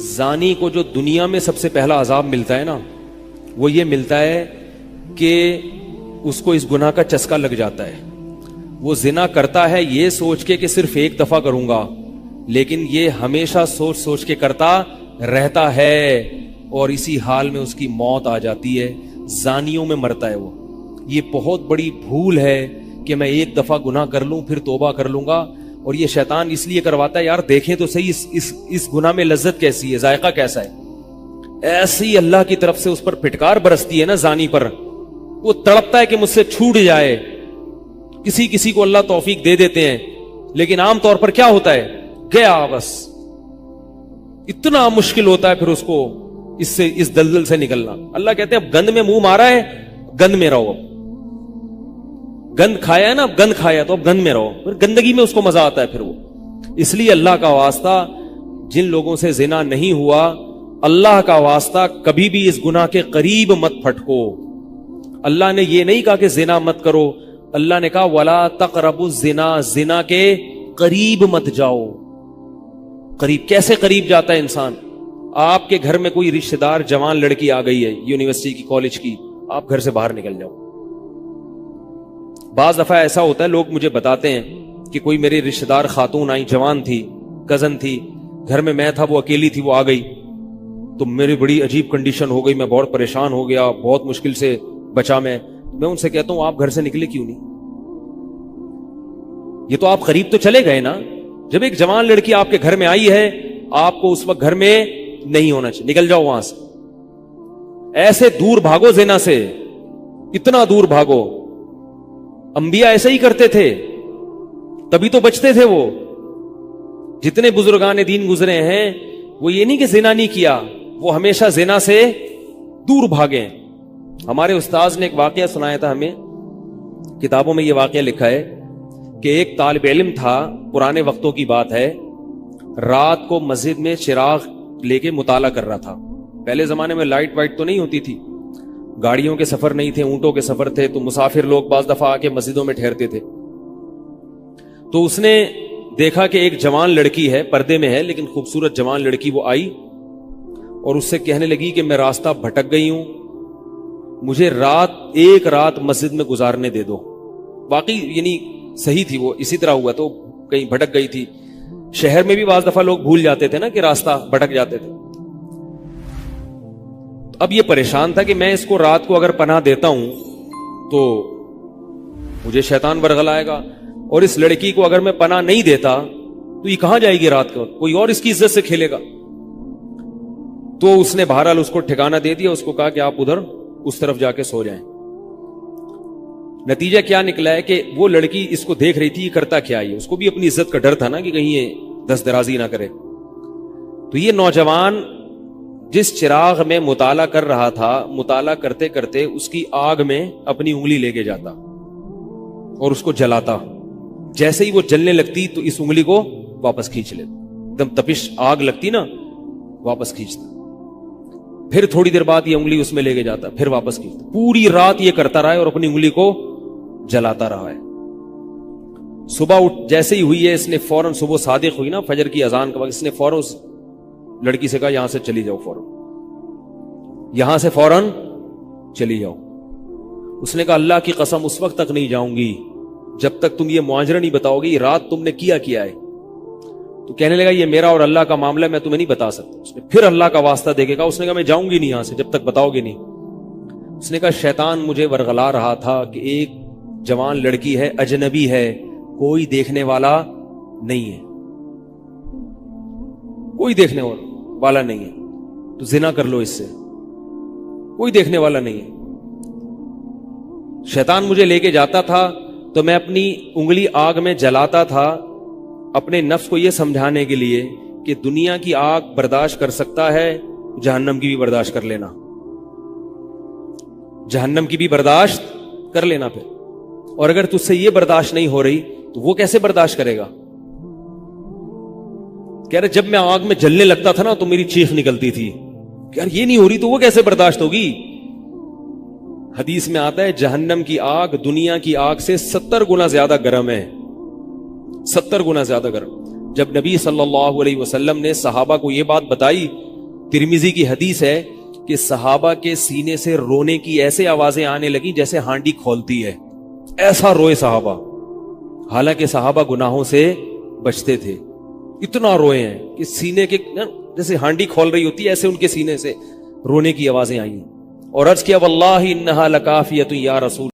زانی کو جو دنیا میں سب سے پہلا عذاب ملتا ہے نا، وہ یہ ملتا ہے کہ اس کو اس گناہ کا چسکا لگ جاتا ہے. وہ زنا کرتا ہے یہ سوچ کے کہ صرف ایک دفعہ کروں گا، لیکن یہ ہمیشہ سوچ سوچ کے کرتا رہتا ہے، اور اسی حال میں اس کی موت آ جاتی ہے. زانیوں میں مرتا ہے وہ. یہ بہت بڑی بھول ہے کہ میں ایک دفعہ گناہ کر لوں پھر توبہ کر لوں گا. اور یہ شیطان اس لیے کرواتا ہے، یار دیکھیں تو صحیح اس گناہ میں لذت کیسی ہے، ذائقہ کیسا ہے. ایسے ہی اللہ کی طرف سے اس پر پھٹکار برستی ہے نا زانی پر، وہ تڑپتا ہے کہ مجھ سے چھوٹ جائے. کسی کو اللہ توفیق دے دیتے ہیں، لیکن عام طور پر کیا ہوتا ہے، گیا بس. اتنا مشکل ہوتا ہے پھر اس کو اس دلدل سے نکلنا. اللہ کہتے ہیں اب گند میں منہ مارا ہے، گند میں رہو. اب گند کھایا ہے نا، اب گند کھایا تو اب گند میں رہو. پھر گندگی میں اس کو مزہ آتا ہے پھر وہ. اس لیے اللہ کا واسطہ جن لوگوں سے زنا نہیں ہوا، اللہ کا واسطہ کبھی بھی اس گناہ کے قریب مت پھٹکو. اللہ نے یہ نہیں کہا کہ زنا مت کرو، اللہ نے کہا وَلَا تَقْرَبُوا الزِّنَا، زنا کے قریب مت جاؤ. قریب کیسے قریب جاتا ہے انسان؟ آپ کے گھر میں کوئی رشتہ دار جوان لڑکی آ گئی ہے یونیورسٹی کی، کالج کی، آپ گھر سے باہر نکل جاؤ. بعض دفعہ ایسا ہوتا ہے، لوگ مجھے بتاتے ہیں کہ کوئی میری رشتہ دار خاتون آئی، جوان تھی، کزن تھی، گھر میں تھا، وہ اکیلی تھی، وہ آ گئی تو میری بڑی عجیب کنڈیشن ہو گئی، میں بہت پریشان ہو گیا، بہت مشکل سے بچا. میں ان سے کہتا ہوں آپ گھر سے نکلے کیوں نہیں؟ یہ تو آپ قریب تو چلے گئے نا. جب ایک جوان لڑکی آپ کے گھر میں آئی ہے، آپ کو اس وقت گھر میں نہیں ہونا چاہیے، نکل جاؤ وہاں سے. ایسے دور بھاگو زنا سے، اتنا دور بھاگو. انبیاء ایسے ہی کرتے تھے، تبھی تو بچتے تھے. وہ جتنے بزرگان دین گزرے ہیں، وہ یہ نہیں کہ زنا نہیں کیا، وہ ہمیشہ زنا سے دور بھاگے. ہمارے استاذ نے ایک واقعہ سنایا تھا ہمیں، کتابوں میں یہ واقعہ لکھا ہے کہ ایک طالب علم تھا، پرانے وقتوں کی بات ہے، رات کو مسجد میں چراغ لے کے مطالعہ کر رہا تھا. پہلے زمانے میں لائٹ وائٹ تو نہیں ہوتی تھی، گاڑیوں کے سفر نہیں تھے، اونٹوں کے سفر تھے، تو مسافر لوگ بعض دفعہ آ کے مسجدوں میں ٹھہرتے تھے. تو اس نے دیکھا کہ ایک جوان لڑکی ہے، پردے میں ہے لیکن خوبصورت جوان لڑکی، وہ آئی اور اس سے کہنے لگی کہ میں راستہ بھٹک گئی ہوں، مجھے ایک رات مسجد میں گزارنے دے دو. واقعی یعنی صحیح تھی، وہ اسی طرح ہوا، تو کہیں بھٹک گئی تھی. شہر میں بھی بعض دفعہ لوگ بھول جاتے تھے نا کہ راستہ بھٹک جاتے تھے. اب یہ پریشان تھا کہ میں اس کو رات کو اگر پناہ دیتا ہوں تو مجھے شیطان ورغلائے گا، اور اس لڑکی کو اگر میں پناہ نہیں دیتا تو یہ کہاں جائے گی رات کو، کوئی اور اس کی عزت سے کھیلے گا. تو اس نے بہرحال اس کو ٹھکانہ دے دیا، اس کو کہا کہ آپ ادھر اس طرف جا کے سو جائیں. نتیجہ کیا نکلا ہے کہ وہ لڑکی اس کو دیکھ رہی تھی، یہ کرتا کیا ہے، اس کو بھی اپنی عزت کا ڈر تھا نا کہ کہیں یہ دست درازی نہ کرے. تو یہ نوجوان جس چراغ میں مطالعہ کر رہا تھا، مطالعہ کرتے کرتے اس کی آگ میں اپنی انگلی لے کے جاتا اور اس کو جلاتا. جیسے ہی وہ جلنے لگتی تو اس انگلی کو واپس کھینچ لیتا، ایک دم تپش آگ لگتی نا، واپس کھینچتا. پھر تھوڑی دیر بعد یہ انگلی اس میں لے کے جاتا، پھر واپس کھینچتا. پوری رات یہ کرتا رہا ہے اور اپنی انگلی کو جلاتا رہا ہے. صبح جیسے ہی ہوئی ہے، اس نے فوراً، صبح صادق ہوئی نا، فجر کی اذان کا وقت، اس نے فوراً اس لڑکی سے کہا یہاں سے چلی جاؤ، فوراً یہاں سے فوراً چلی جاؤ. اس نے کہا اللہ کی قسم اس وقت تک نہیں جاؤں گی جب تک تم یہ معاجرہ نہیں بتاؤ گے، یہ رات تم نے کیا ہے. تو کہنے لگا یہ میرا اور اللہ کا معاملہ ہے، میں تمہیں نہیں بتا سکتا. اس نے پھر اللہ کا واسطہ دے کے کہا، اس نے کہا میں جاؤں گی نہیں یہاں سے جب تک بتاؤ گے نہیں. اس نے کہا شیطان مجھے ورغلا رہا تھا کہ ایک جوان لڑکی ہے، اجنبی ہے، کوئی دیکھنے والا نہیں ہے، کوئی دیکھنے والا نہیں ہے، تو زنا کر لو اس سے، کوئی دیکھنے والا نہیں ہے. شیطان مجھے لے کے جاتا تھا تو میں اپنی انگلی آگ میں جلاتا تھا، اپنے نفس کو یہ سمجھانے کے لیے کہ دنیا کی آگ برداشت کر سکتا ہے، جہنم کی بھی برداشت کر لینا، جہنم کی بھی برداشت کر لینا. پھر اور اگر تجھ سے یہ برداشت نہیں ہو رہی تو وہ کیسے برداشت کرے گا؟ کہہ رہے جب میں آگ میں جلنے لگتا تھا نا تو میری چیخ نکلتی تھی، یار یہ نہیں ہو رہی تو وہ کیسے برداشت ہوگی؟ حدیث میں آتا ہے جہنم کی آگ دنیا کی آگ سے 70 گنا زیادہ گرم ہے، 70 گنا زیادہ گرم. جب نبی صلی اللہ علیہ وسلم نے صحابہ کو یہ بات بتائی ترمذی کی حدیث ہے کہ صحابہ کے سینے سے رونے کی ایسے آوازیں آنے لگی جیسے ہانڈی کھولتی ہے، ایسا روئے صحابہ، حالانکہ صحابہ گناہوں سے بچتے تھے، اتنا روئے ہیں کہ سینے کے جیسے ہانڈی کھول رہی ہوتی ہے ایسے ان کے سینے سے رونے کی آوازیں آئیں، اور عرض کیا واللہ انہا لکافیۃ یا رسول